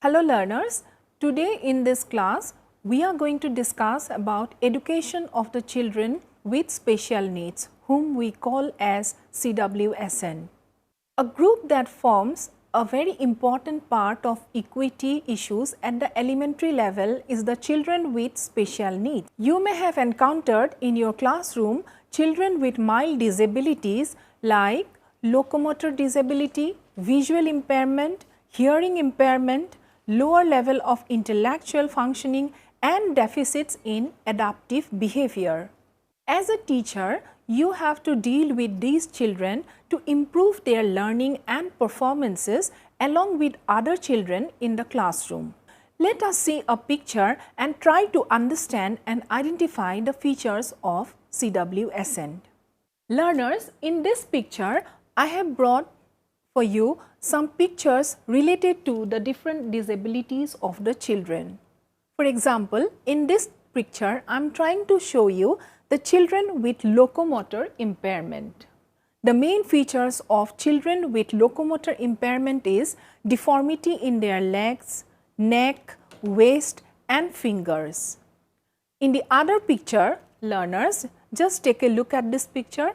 Hello learners, today in this class we are going to discuss about education of the children with special needs whom we call as CWSN. A group that forms a very important part of equity issues at the elementary level is the children with special needs. You may have encountered in your classroom children with mild disabilities like locomotor disability, visual impairment, hearing impairment, lower level of intellectual functioning and deficits in adaptive behavior. As a teacher, you have to deal with these children to improve their learning and performances along with other children in the classroom. Let us see a picture and try to understand and identify the features of CWSN. Learners, in this picture, I have brought for you some pictures related to the different disabilities of the children. For example, in this picture, I am trying to show you the children with locomotor impairment. The main features of children with locomotor impairment is deformity in their legs, neck, waist and fingers. In the other picture, learners, just take a look at this picture.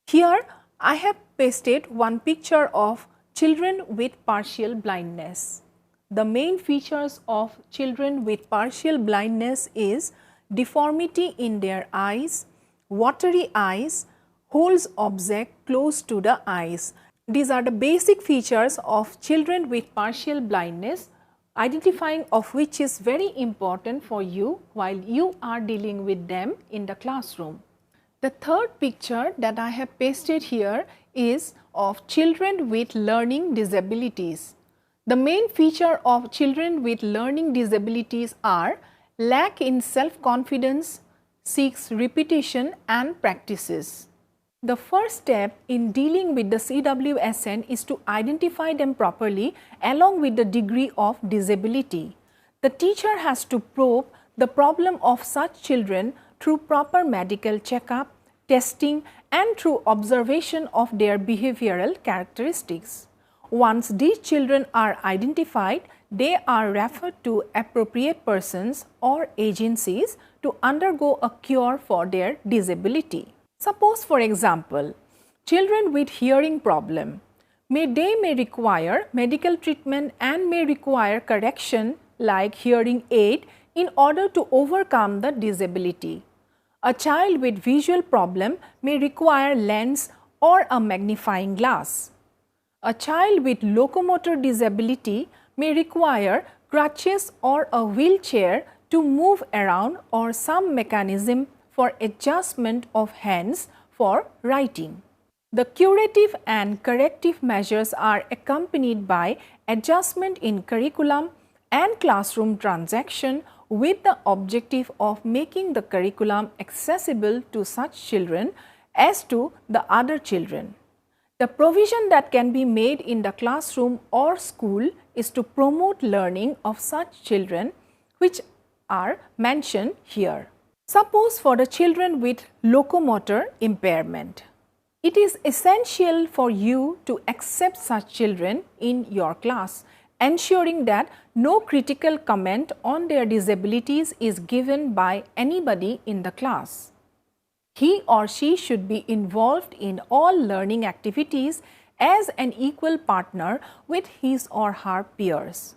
Here, I have pasted one picture of children with partial blindness. The main features of children with partial blindness is deformity in their eyes, watery eyes, holds object close to the eyes. These are the basic features of children with partial blindness, identifying of which is very important for you while you are dealing with them in the classroom. The third picture that I have pasted here is of children with learning disabilities. The main feature of children with learning disabilities are lack in self-confidence, seeks repetition and practices. The first step in dealing with the CWSN is to identify them properly along with the degree of disability. The teacher has to probe the problem of such children through proper medical checkup, testing and through observation of their behavioral characteristics. Once these children are identified, they are referred to appropriate persons or agencies to undergo a cure for their disability. Suppose for example, children with hearing problem, may require medical treatment and may require correction like hearing aid in order to overcome the disability. A child with visual problem may require lens or a magnifying glass. A child with locomotor disability may require crutches or a wheelchair to move around or some mechanism for adjustment of hands for writing. The curative and corrective measures are accompanied by adjustment in curriculum and classroom transaction with the objective of making the curriculum accessible to such children as to the other children. The provision that can be made in the classroom or school is to promote learning of such children which are mentioned here. Suppose for the children with locomotor impairment, it is essential for you to accept such children in your class, ensuring that no critical comment on their disabilities is given by anybody in the class. He or she should be involved in all learning activities as an equal partner with his or her peers.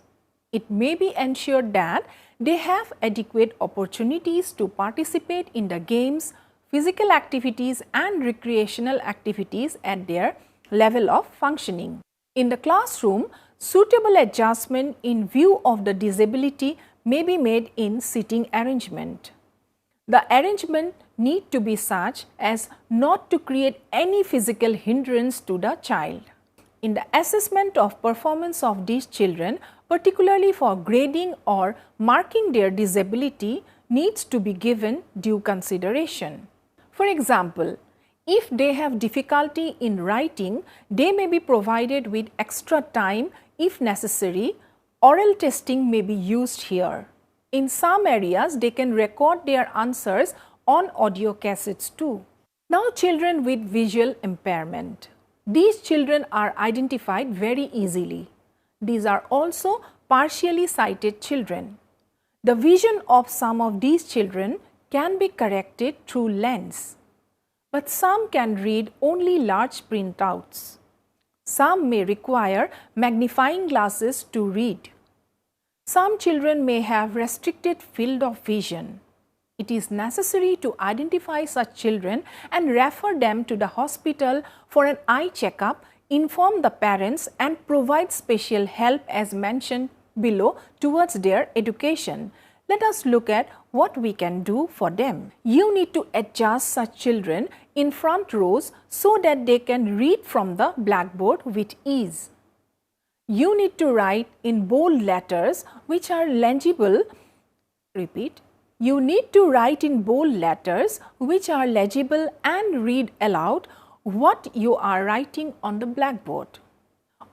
It may be ensured that they have adequate opportunities to participate in the games, physical activities and recreational activities at their level of functioning. In the classroom, suitable adjustment in view of the disability may be made in seating arrangement. The arrangement need to be such as not to create any physical hindrance to the child. In the assessment of performance of these children, particularly for grading or marking their disability, needs to be given due consideration. For example, if they have difficulty in writing, they may be provided with extra time if necessary. Oral testing may be used here. In some areas, they can record their answers on audio cassettes too. Now, children with visual impairment. These children are identified very easily. These are also partially sighted children. The vision of some of these children can be corrected through lens, but some can read only large printouts. Some may require magnifying glasses to read. Some children may have restricted field of vision. It is necessary to identify such children and refer them to the hospital for an eye checkup, inform the parents and provide special help as mentioned below towards their education. Let us look at what we can do for them. You need to adjust such children in front rows so that they can read from the blackboard with ease. You need to write in bold letters which are legible. Repeat. You need to write in bold letters which are legible and read aloud what you are writing on the blackboard.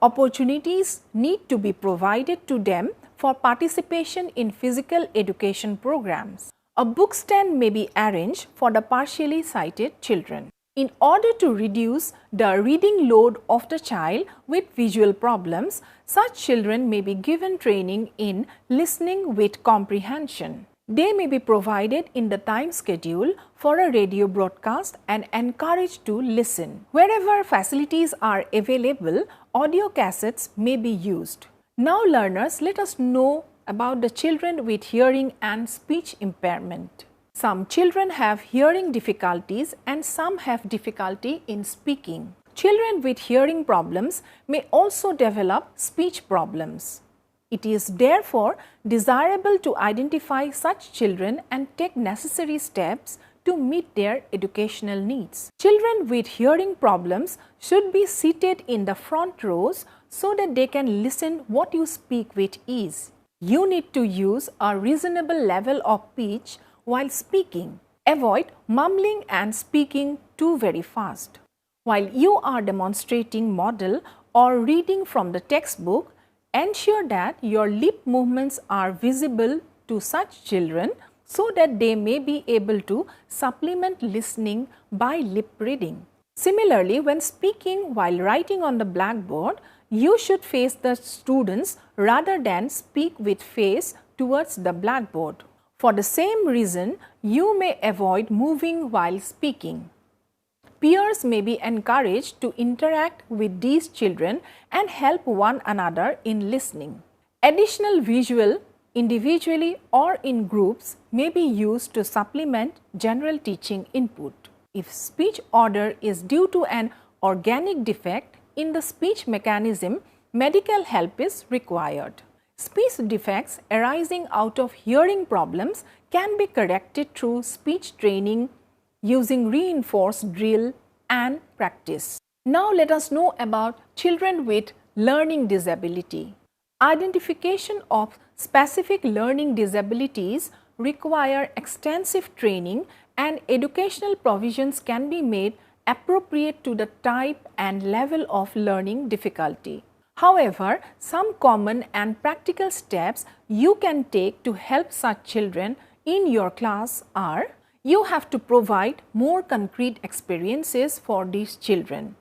Opportunities need to be provided to them for participation in physical education programs. A book stand may be arranged for the partially sighted children. In order to reduce the reading load of the child with visual problems, such children may be given training in listening with comprehension. They may be provided in the time schedule for a radio broadcast and encouraged to listen. Wherever facilities are available, audio cassettes may be used. Now learners, let us know about the children with hearing and speech impairment. Some children have hearing difficulties and some have difficulty in speaking. Children with hearing problems may also develop speech problems. It is therefore desirable to identify such children and take necessary steps to meet their educational needs. Children with hearing problems should be seated in the front rows so that they can listen what you speak with ease. You need to use a reasonable level of pitch while speaking. Avoid mumbling and speaking too very fast. While you are demonstrating model or reading from the textbook, ensure that your lip movements are visible to such children so that they may be able to supplement listening by lip reading. Similarly, when speaking while writing on the blackboard, you should face the students rather than speak with face towards the blackboard. For the same reason, you may avoid moving while speaking. Peers may be encouraged to interact with these children and help one another in listening. Additional visual, individually or in groups, may be used to supplement general teaching input. If speech order is due to an organic defect in the speech mechanism, medical help is required. Speech defects arising out of hearing problems can be corrected through speech training using reinforced drill and practice. Now let us know about children with learning disability. Identification of specific learning disabilities require extensive training and educational provisions can be made appropriate to the type and level of learning difficulty. However, some common and practical steps you can take to help such children in your class are: you have to provide more concrete experiences for these children.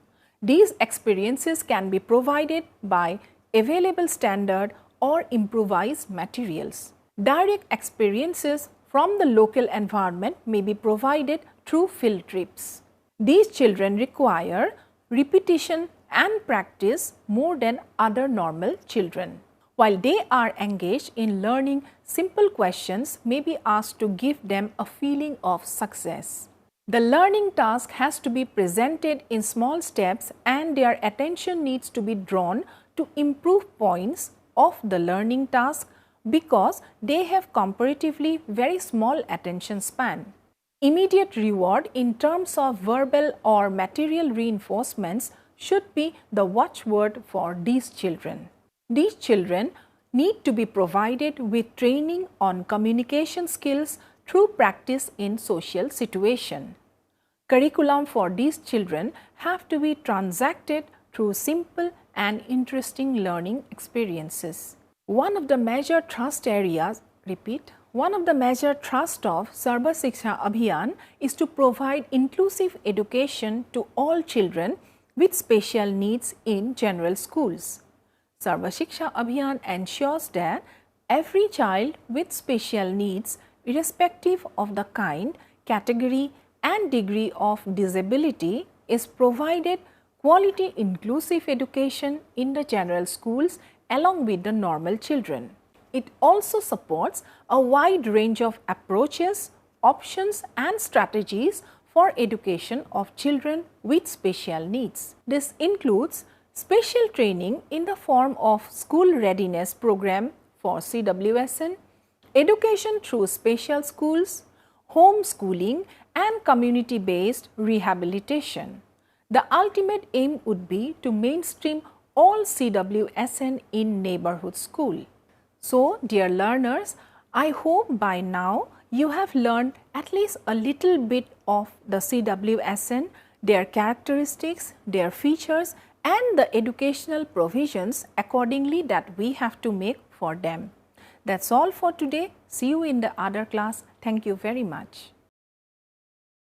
These experiences can be provided by available standard or improvised materials. Direct experiences from the local environment may be provided through field trips. These children require repetition and practice more than other normal children. While they are engaged in learning, simple questions may be asked to give them a feeling of success. The learning task has to be presented in small steps and their attention needs to be drawn to improve points of the learning task because they have comparatively very small attention span. Immediate reward in terms of verbal or material reinforcements should be the watchword for these children. These children need to be provided with training on communication skills through practice in social situation. Curriculum for these children have to be transacted through simple and interesting learning experiences. One of the major thrust areas, one of the major thrust of Sarva Shiksha Abhiyan is to provide inclusive education to all children with special needs in general schools. Sarva Shiksha Abhiyan ensures that every child with special needs, irrespective of the kind, category and degree of disability, is provided quality inclusive education in the general schools along with the normal children. It also supports a wide range of approaches, options and strategies for education of children with special needs. This includes special training in the form of school readiness program for CWSN, education through special schools, home schooling and community based rehabilitation. The ultimate aim would be to mainstream all CWSN in neighborhood school. So, dear learners, I hope by now you have learned at least a little bit of the CWSN, their characteristics, their features and the educational provisions accordingly that we have to make for them. That's all for today. See you in the other class. Thank you very much.